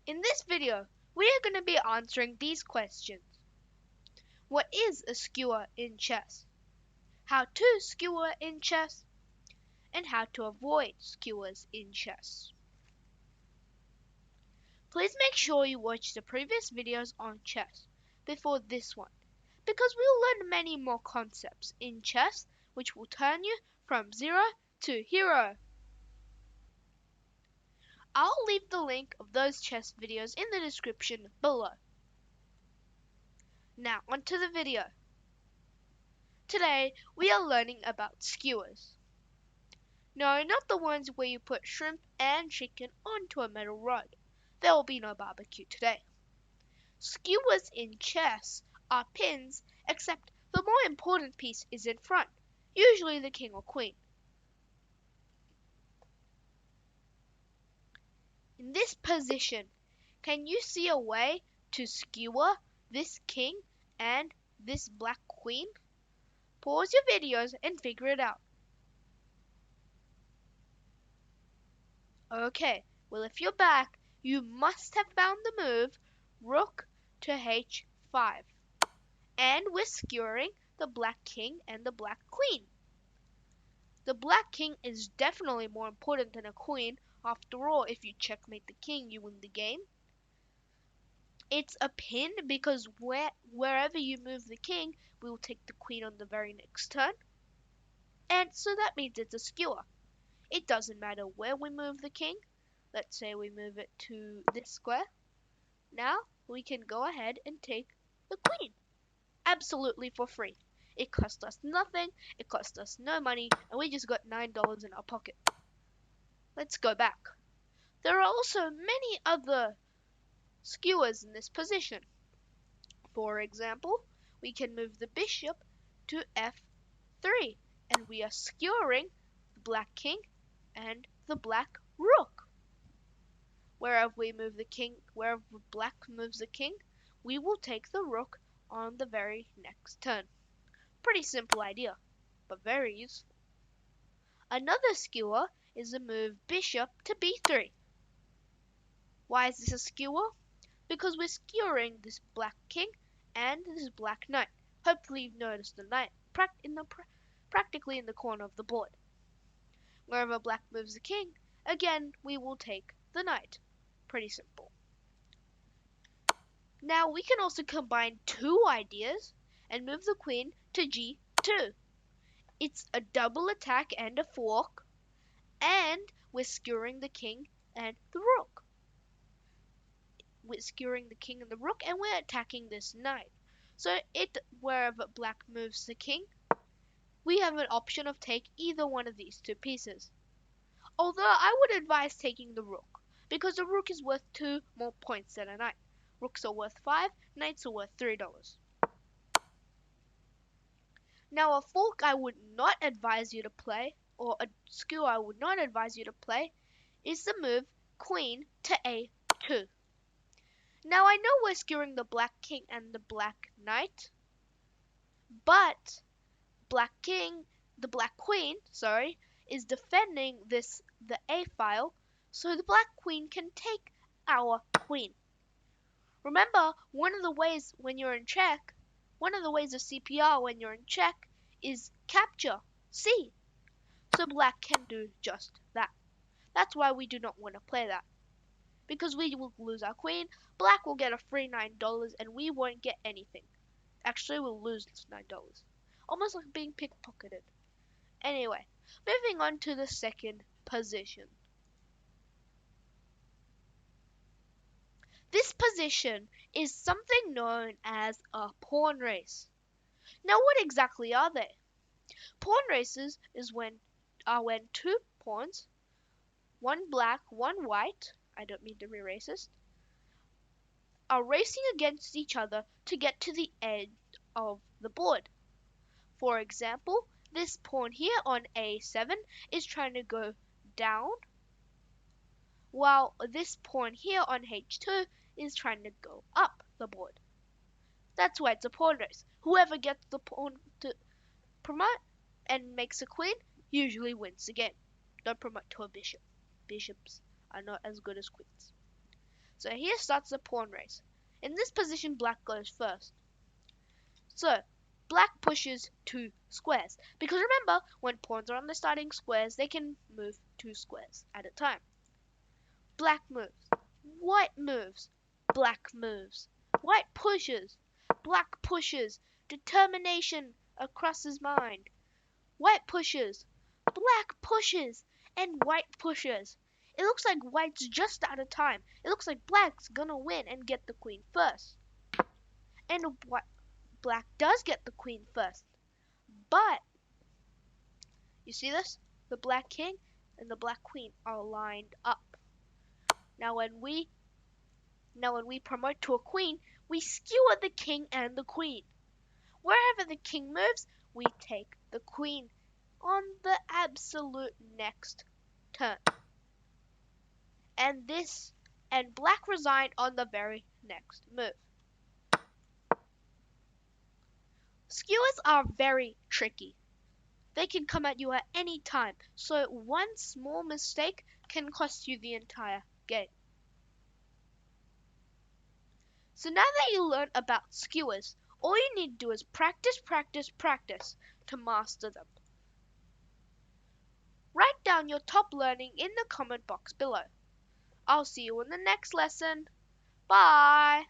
In this video, we are going to be answering these questions. What is a skewer in chess? How to skewer in chess? And how to avoid skewers in chess. Please make sure you watch the previous videos on chess before this one, because we'll learn many more concepts in chess which will turn you from zero to hero. I'll leave the link of those chess videos in the description below. Now onto the video. Today we are learning about skewers. No, not the ones where you put shrimp and chicken onto a metal rod. There will be no barbecue today. Skewers in chess are pins, except the more important piece is in front, usually the king or queen. In this position, can you see a way to skewer this king and this black queen? Pause your videos and figure it out. Okay, well if you're back, you must have found the move rook to h5. And we're skewering the black king and the black queen. The black king is definitely more important than a queen. After all, if you checkmate the king, you win the game. It's a pin because wherever you move the king, we will take the queen on the very next turn. And so that means it's a skewer. It doesn't matter where we move the king. Let's say we move it to this square. Now we can go ahead and take the queen. Absolutely for free. It cost us nothing, it cost us no money, and we just got $9 in our pocket. Let's go back. There are also many other skewers in this position. For example, we can move the bishop to f3, and we are skewering the black king and the black rook. Wherever black moves the king, we will take the rook on the very next turn. Pretty simple idea, but very useful. Another skewer is the move bishop to b3. Why is this a skewer? Because we're skewering this black king and this black knight. Hopefully you've noticed the knight practically in the corner of the board. Wherever black moves the king, again we will take the knight. Pretty simple. Now we can also combine two ideas and move the queen to g2. It's a double attack and a fork, and we're skewering the king and the rook. We're skewering the king and the rook, and we're attacking this knight. So wherever black moves the king, we have an option of take either one of these two pieces. Although I would advise taking the rook, because the rook is worth 2 more points than a knight. Rooks are worth 5, knights are worth $3. Now a fork I would not advise you to play, or a skewer I would not advise you to play, is the move queen to a2. Now I know we're skewering the black king and the black knight, but the black queen, is defending the a file, so the black queen can take our queen. Remember, one of the ways of CPR when you're in check is capture C. So black can do just that. That's why we do not want to play that. Because we will lose our queen, black will get a free $9 and we won't get anything. Actually, we'll lose $9. Almost like being pickpocketed. Anyway, moving on to the second position. This position is something known as a pawn race. Now what exactly are they? Pawn races is when two pawns, one black, one white, I don't mean to be racist, are racing against each other to get to the edge of the board. For example, this pawn here on a7 is trying to go down, while this pawn here on h2 is trying to go up the board. That's why it's a pawn race. Whoever gets the pawn to promote and makes a queen usually wins the game. Don't promote to a bishop. Bishops are not as good as queens. So here starts the pawn race. In this position, black goes first. So black pushes 2 squares. Because remember, when pawns are on the starting squares, they can move 2 squares at a time. Black moves. White moves. Black moves. White pushes. Black pushes. Determination across his mind. White pushes. Black pushes. And white pushes. It looks like white's just out of time. It looks like black's gonna win and get the queen first. And black does get the queen first. But, you see this? The black king and the black queen are lined up. Now when we promote to a queen, we skewer the king and the queen. Wherever the king moves, we take the queen on the absolute next turn. And black resigned on the very next move. Skewers are very tricky. They can come at you at any time, so one small mistake can cost you the entire game. So now that you learned about skewers, all you need to do is practice, practice, practice to master them. Write down your top learning in the comment box below. I'll see you in the next lesson. Bye!